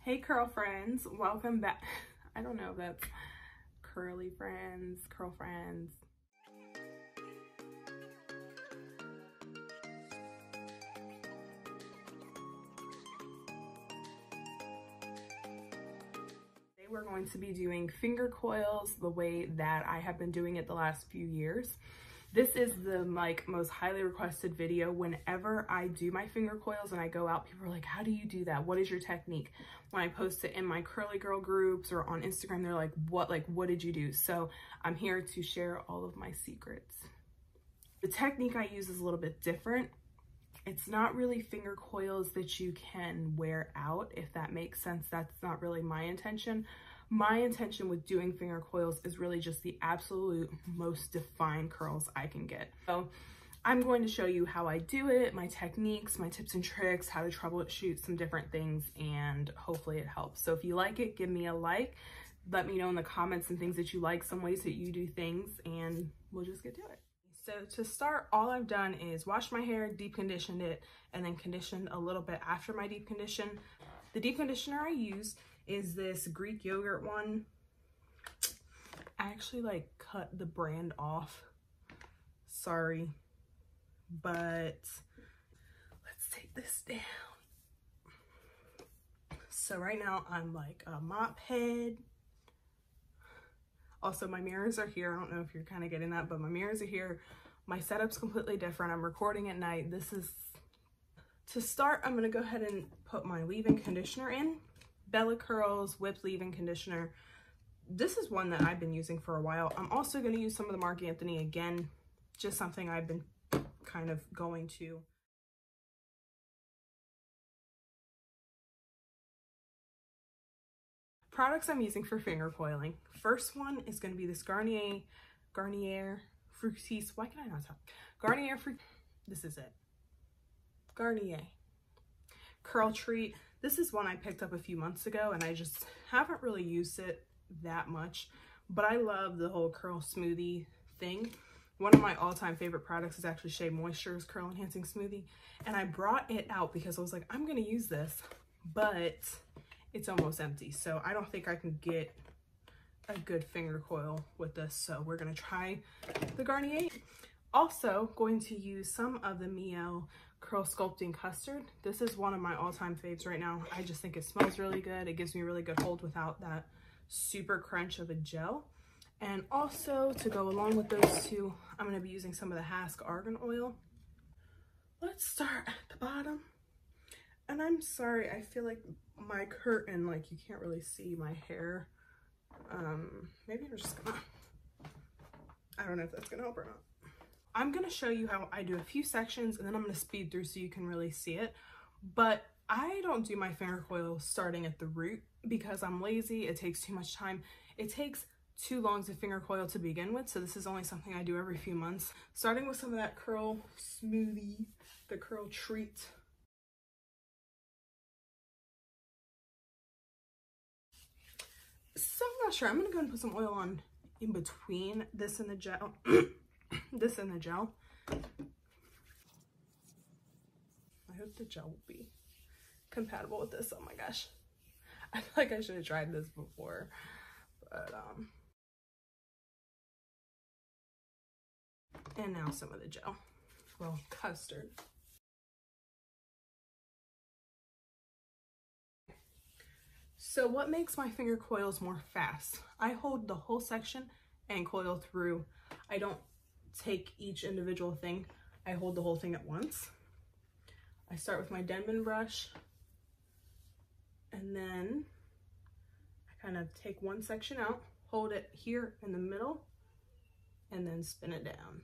Hey curl friends, welcome back. I don't know if that's curly friends, curl friends. Today we're going to be doing finger coils the way that I have been doing it the last few years. This is the most highly requested video. Whenever I do my finger coils and I go out, people are like, how do you do that? What is your technique? When I post it in my curly girl groups or on Instagram, they're like, what did you do? So I'm here to share all of my secrets. The technique I use is a little bit different. It's not really finger coils that you can wear out, if that makes sense. That's not really my intention. My intention with doing finger coils is really just the absolute most defined curls I can get. So I'm going to show you how I do it, my techniques, my tips and tricks, how to troubleshoot some different things, and hopefully it helps. So if you like it, give me a like. Let me know in the comments some things that you like, some ways that you do things, and we'll just get to it. So to start, all I've done is wash my hair, deep conditioned it, and then conditioned a little bit after my deep condition. The deep conditioner I use is this Greek yogurt one. I actually cut the brand off. Sorry, but let's take this down. So right now I'm like a mop head. Also, my mirrors are here. I don't know if you're kind of getting that, but my mirrors are here. My setup's completely different. I'm recording at night. To start, I'm gonna go ahead and put my leave-in conditioner in. Bella Curls Whipped Leave-In Conditioner. This is one that I've been using for a while. I'm also gonna use some of the Marc Anthony again, just something I've been kind of going to. Products I'm using for finger coiling. First one is going to be this Garnier Fructis. Why can I not talk? Garnier Fructis. This is it. Garnier Curl Treat. This is one I picked up a few months ago and I just haven't really used it that much, but I love the whole curl smoothie thing. One of my all-time favorite products is actually Shea Moisture's Curl Enhancing Smoothie, and I brought it out because I was like, I'm going to use this, but it's almost empty, so I don't think I can get a good finger coil with this, so we're gonna try the Garnier. Also going to use some of the Mielle Curl Sculpting Custard. This is one of my all-time faves right now. I just think it smells really good. It gives me a really good hold without that super crunch of a gel. And also, to go along with those two, I'm gonna be using some of the Hask Argan oil. Let's start at the bottom. And I'm sorry, I feel like my curtain, you can't really see my hair. Maybe I'm just gonna, I don't know if that's gonna help or not. I'm gonna show you how I do a few sections and then I'm gonna speed through so you can really see it. But I don't do my finger coil starting at the root because I'm lazy. It takes too much time. It takes too long to finger coil to begin with, so this is only something I do every few months. Starting with some of that curl smoothie, the curl treat. So I'm not sure. I'm gonna go and put some oil on in between this and the gel. This and the gel. I hope the gel will be compatible with this. Oh my gosh. I feel like I should have tried this before. But and now some of the gel. Well, custard. So what makes my finger coils more fast? I hold the whole section and coil through. I don't take each individual thing. I hold the whole thing at once. I start with my Denman brush and then I kind of take one section out, hold it here in the middle, and then spin it down.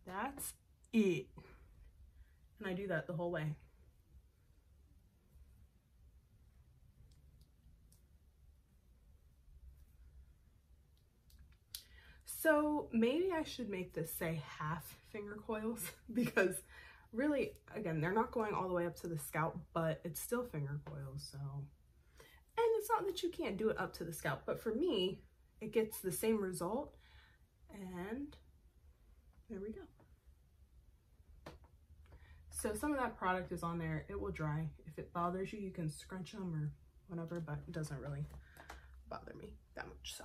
That's it. And I do that the whole way. So maybe I should make this say half finger coils because really, again, they're not going all the way up to the scalp, but it's still finger coils. So, and it's not that you can't do it up to the scalp, but for me, it gets the same result. And there we go. So some of that product is on there. It will dry. If it bothers you, you can scrunch them or whatever, but it doesn't really bother me that much. So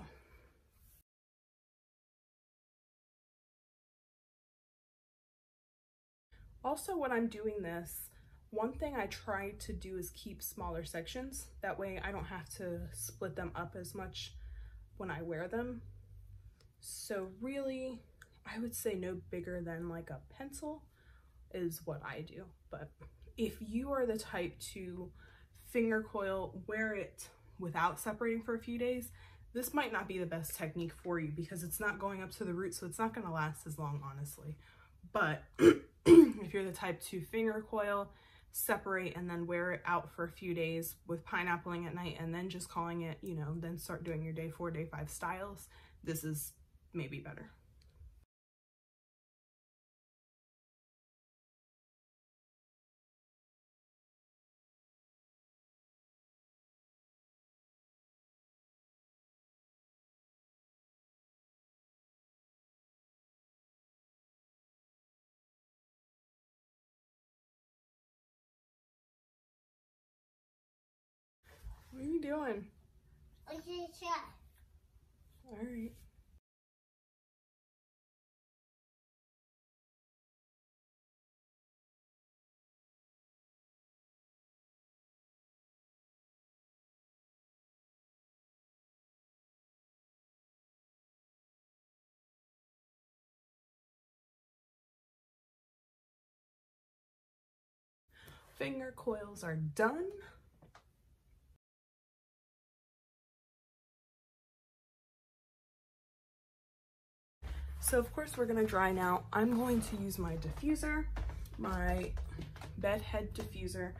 also, when I'm doing this, one thing I try to do is keep smaller sections. That way I don't have to split them up as much when I wear them. So really, I would say no bigger than like a pencil is what I do. But if you are the type to finger coil, wear it without separating for a few days, this might not be the best technique for you because it's not going up to the root, so it's not going to last as long, honestly. But if you're the type to finger coil, separate, and then wear it out for a few days with pineappling at night and then just calling it, you know, then start doing your day 4, day 5 styles, this is maybe better. What are you doing? Okay, try. All right. Finger coils are done. So of course we're gonna dry now. I'm going to use my diffuser, my bed head diffuser.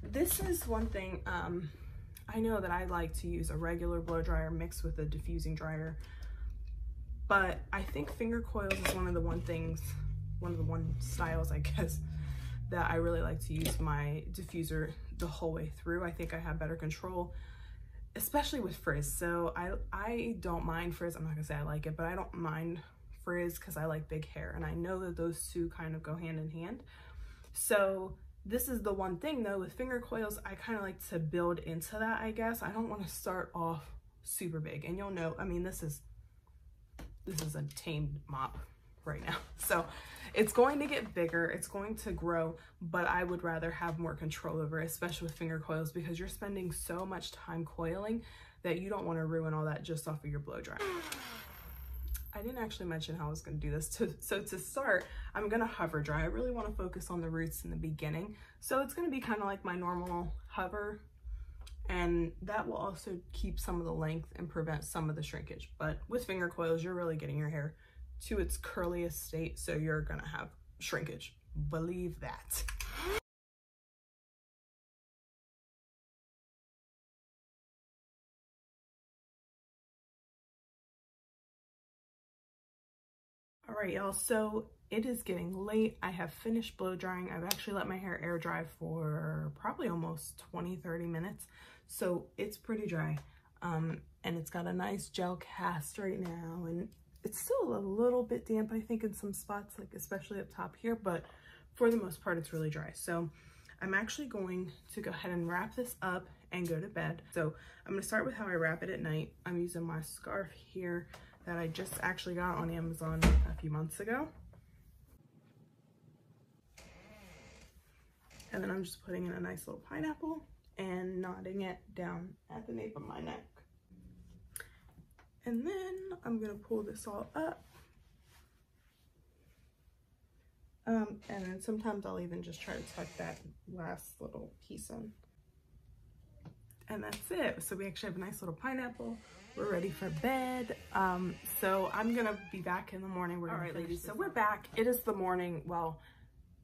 This is one thing, I know that I like to use a regular blow dryer mixed with a diffusing dryer, but I think finger coils is one of the styles, I guess, that I really like to use my diffuser the whole way through. I think I have better control, especially with frizz. So I don't mind frizz. I'm not gonna say I like it, but I don't mind frizz because I like big hair, and I know that those two kind of go hand in hand. So this is the one thing though with finger coils, I kind of like to build into that, I guess. I don't want to start off super big, and you'll know, I mean, this is a tamed mop right now, so it's going to get bigger, it's going to grow, but I would rather have more control over it, especially with finger coils, because you're spending so much time coiling that you don't want to ruin all that just off of your blow dryer. I didn't actually mention how I was going to do this. So to start, I'm going to hover dry. I really want to focus on the roots in the beginning. So it's going to be kind of like my normal hover, and that will also keep some of the length and prevent some of the shrinkage. But with finger coils, you're really getting your hair to its curliest state, so you're going to have shrinkage. Believe that. All right, y'all, so it is getting late. I have finished blow drying. I've actually let my hair air dry for probably almost 20-30 minutes. So it's pretty dry. And it's got a nice gel cast right now. And it's still a little bit damp, I think, in some spots, like especially up top here. But for the most part, it's really dry. So I'm actually going to go ahead and wrap this up and go to bed. So I'm going to start with how I wrap it at night. I'm using my scarf here that I just actually got on Amazon a few months ago. And then I'm just putting in a nice little pineapple and knotting it down at the nape of my neck. And then I'm gonna pull this all up. And then sometimes I'll even just try to tuck that last little piece in. And that's it. So we actually have a nice little pineapple. We're ready for bed. So I'm gonna be back in the morning. All right, ladies, so we're back. It is the morning. Well,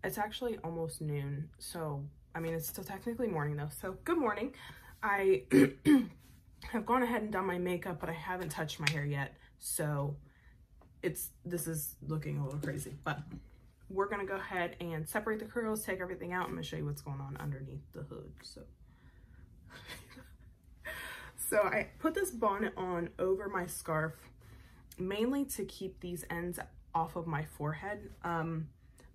it's actually almost noon. So, I mean, it's still technically morning though. So good morning. I have gone ahead and done my makeup, but I haven't touched my hair yet. So this is looking a little crazy, but we're gonna go ahead and separate the curls, take everything out. I'm gonna show you what's going on underneath the hood. So I put this bonnet on over my scarf, mainly to keep these ends off of my forehead.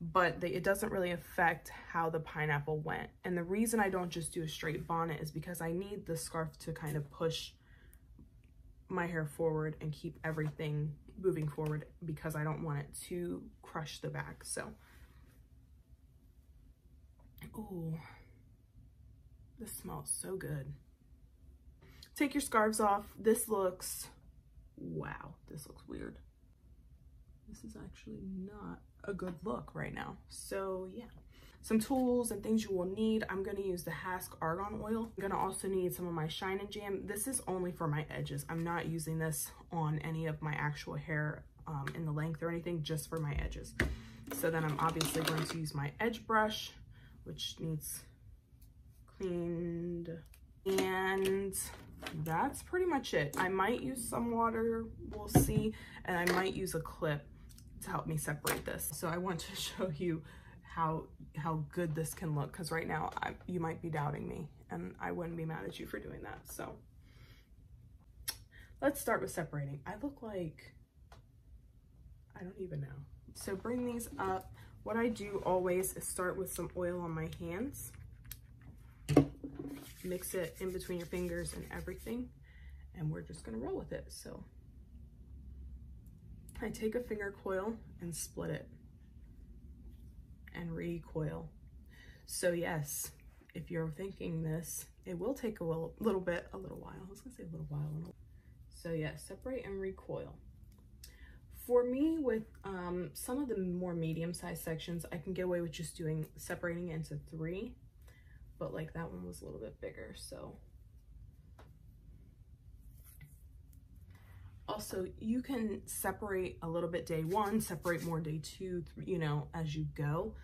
but it doesn't really affect how the pineapple went. And the reason I don't just do a straight bonnet is because I need the scarf to kind of push my hair forward and keep everything moving forward, because I don't want it to crush the back. So, ooh, this smells so good. Take your scarves off. This looks, wow, this looks weird. This is actually not a good look right now. So yeah, some tools and things you will need. I'm going to use the Hask Argan oil. I'm going to also need some of my Shine and Jam. This is only for my edges. I'm not using this on any of my actual hair in the length or anything, just for my edges. So then I'm obviously going to use my edge brush, which needs cleaned, and that's pretty much it. I might use some water, we'll see, and I might use a clip to help me separate this. So I want to show you how good this can look, because right now you might be doubting me, and I wouldn't be mad at you for doing that. So let's start with separating. I look like, I don't even know. So bring these up. What I do always is start with some oil on my hands, mix it in between your fingers and everything, and we're just gonna roll with it. So I take a finger coil and split it and recoil. So yes, if you're thinking this, it will take a little while. I was gonna say a little while. So yeah, separate and recoil. For me, with some of the more medium-sized sections, I can get away with just separating it into 3, but like that one was a little bit bigger. So also, you can separate a little bit day 1, separate more day 2, you know, as you go.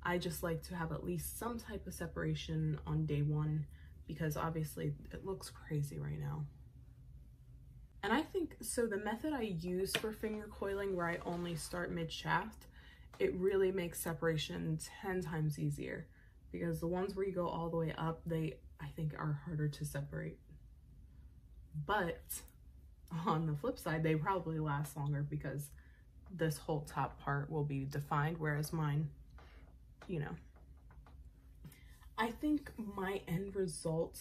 I just like to have at least some type of separation on day 1, because obviously it looks crazy right now. And I think, so the method I use for finger coiling, where I only start mid-shaft, it really makes separation 10 times easier, because the ones where you go all the way up, I think are harder to separate. But on the flip side, they probably last longer, because this whole top part will be defined, whereas mine, you know. I think my end result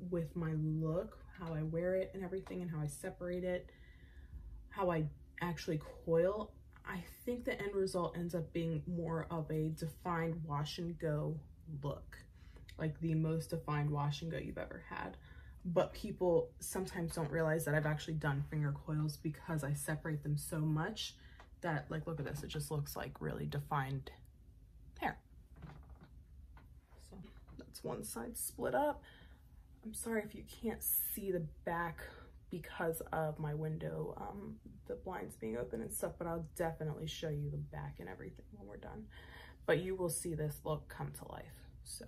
with my look, how I wear it and everything, and how I separate it, how I actually coil, I think the end result ends up being more of a defined wash and go look, like the most defined wash and go you've ever had. But people sometimes don't realize that I've actually done finger coils, because I separate them so much that, like, look at this, it just looks like really defined hair. So that's one side split up. I'm sorry if you can't see the back because of my window, the blinds being open and stuff, but I'll definitely show you the back and everything when we're done. But you will see this look come to life. So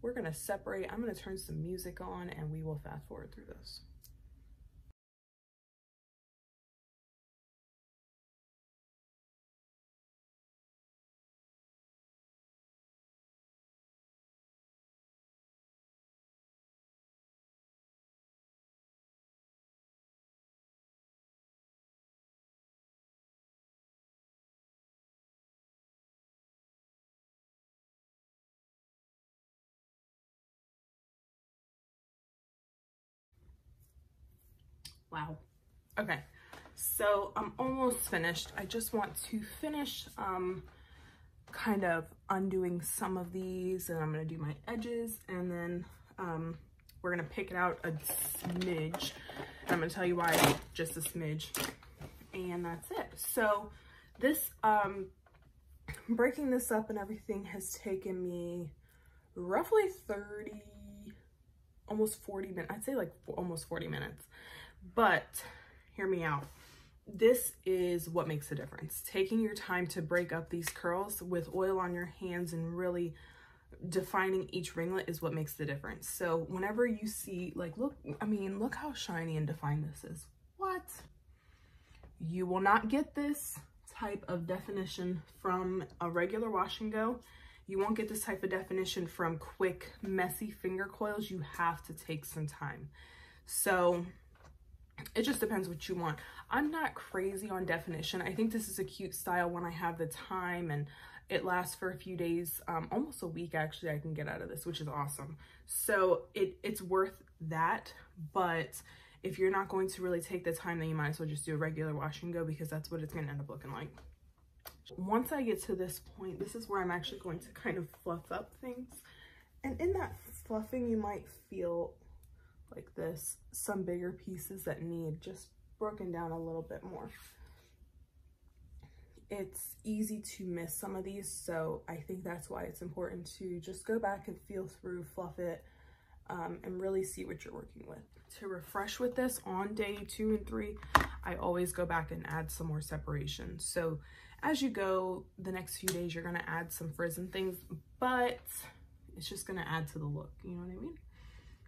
we're gonna separate. I'm gonna turn some music on and we will fast forward through this. Wow. Okay, so I'm almost finished. I just want to finish kind of undoing some of these, and I'm gonna do my edges, and then we're gonna pick it out a smidge. I'm gonna tell you why just a smidge, and that's it. So this breaking this up and everything has taken me roughly 30, almost 40 minutes. I'd say like almost 40 minutes. But hear me out. This is what makes a difference. Taking your time to break up these curls with oil on your hands and really defining each ringlet is what makes the difference. So whenever you see, like, look, I mean, look how shiny and defined this is. What? You will not get this type of definition from a regular wash and go. You won't get this type of definition from quick, messy finger coils. You have to take some time. So it just depends what you want. I'm not crazy on definition. I think this is a cute style when I have the time and It lasts for a few days, almost a week actually I can get out of this, which is awesome. So it's worth that, but if you're not going to really take the time, then you might as well just do a regular wash and go, because that's what it's going to end up looking like. Once I get to this point, this is where I'm actually going to kind of fluff up things. And in that fluffing, you might feel like this, some bigger pieces that need just broken down a little bit more. It's easy to miss some of these, so I think that's why it's important to just go back and feel through, fluff it, and really see what you're working with. To refresh with this on day 2 and 3, I always go back and add some more separation. So as you go, the next few days, you're gonna add some frizz and things, but it's just gonna add to the look, you know what I mean?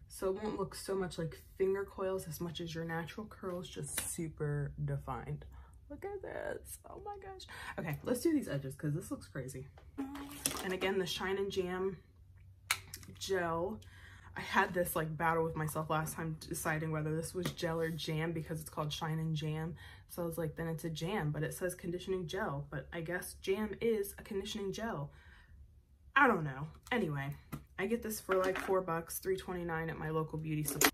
So it won't look so much like finger coils as much as your natural curls, just super defined. Look at this, oh my gosh. Okay, let's do these edges because this looks crazy. And again, the Shine and Jam gel. I had this like battle with myself last time deciding whether this was gel or jam because it's called Shine and Jam. So I was like, then it's a jam, but it says conditioning gel, but I guess jam is a conditioning gel. I don't know. Anyway, I get this for like $4, $3.29 at my local beauty supply.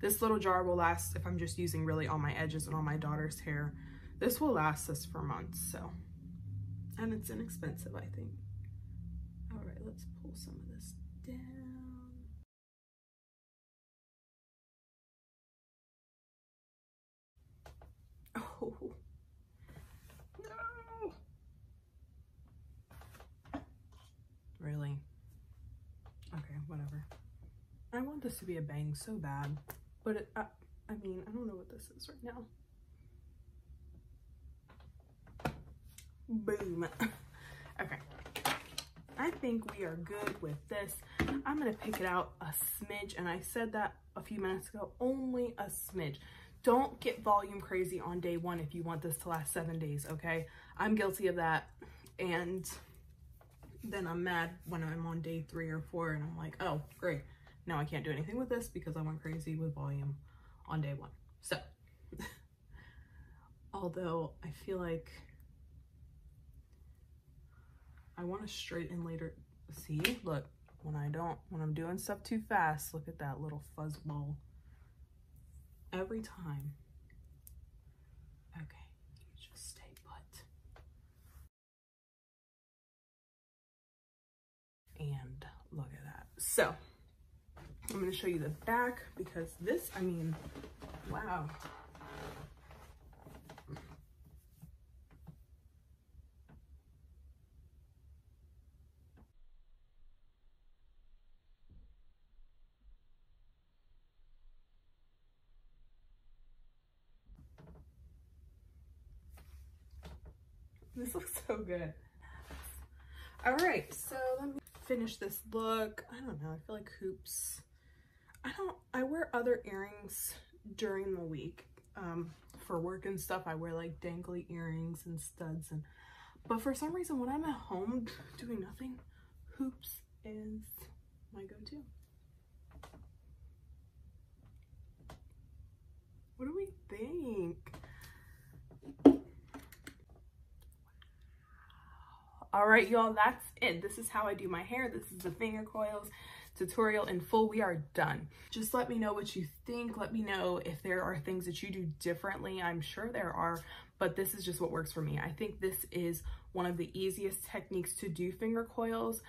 This little jar will last, if I'm just using really all my edges and all my daughter's hair, this will last us for months, so. And it's inexpensive, I think. All right, let's pull some of this down. Oh, no. Really? Okay, whatever. I want this to be a bang so bad, but I mean, I don't know what this is right now. Boom. Okay. I think we are good with this. I'm going to pick it out a smidge, and I said that a few minutes ago, only a smidge. Don't get volume crazy on day 1 if you want this to last 7 days, okay? I'm guilty of that, and then I'm mad when I'm on day 3 or 4, and I'm like, oh, great. Now I can't do anything with this because I went crazy with volume on day 1. So, although I feel like I want to straighten later. See, look, when I'm doing stuff too fast, look at that little fuzz ball. Every time. Okay, you just stay put. And look at that. So, I'm going to show you the back because this, I mean, wow. This looks so good. All right, so let me finish this look. I don't know, I feel like hoops. I wear other earrings during the week. For work and stuff, I wear like dangly earrings and studs, but for some reason when I'm at home doing nothing, hoops is my go-to. What do we think? All right, y'all, that's it. This is how I do my hair. This is the finger coils tutorial in full. We are done. Just let me know what you think. Let me know if there are things that you do differently. I'm sure there are, but this is just what works for me. I think this is one of the easiest techniques to do finger coils.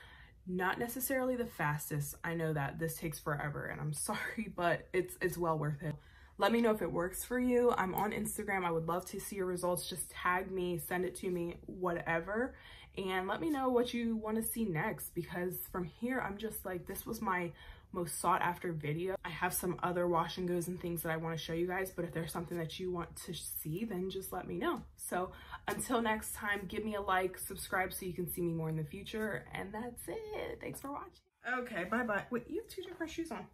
Not necessarily the fastest. I know that this takes forever and I'm sorry, but it's well worth it. Let me know if it works for you. I'm on Instagram. I would love to see your results. Just tag me, send it to me, whatever. And let me know what you want to see next, because from here, I'm just like, this was my most sought after video. I have some other wash and goes and things that I want to show you guys, but if there's something that you want to see, then just let me know. So until next time, give me a like, subscribe so you can see me more in the future. And that's it. Thanks for watching. Okay, bye-bye. Wait, you have 2 different shoes on.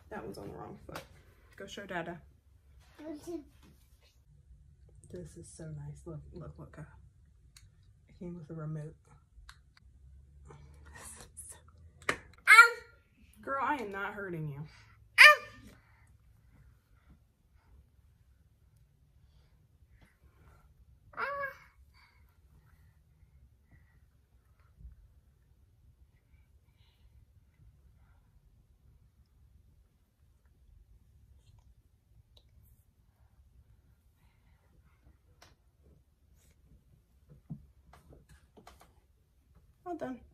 That one's on the wrong foot. Go show Dada. This is so nice. Look, look, look. It came with a remote. Girl, I am not hurting you. Well done.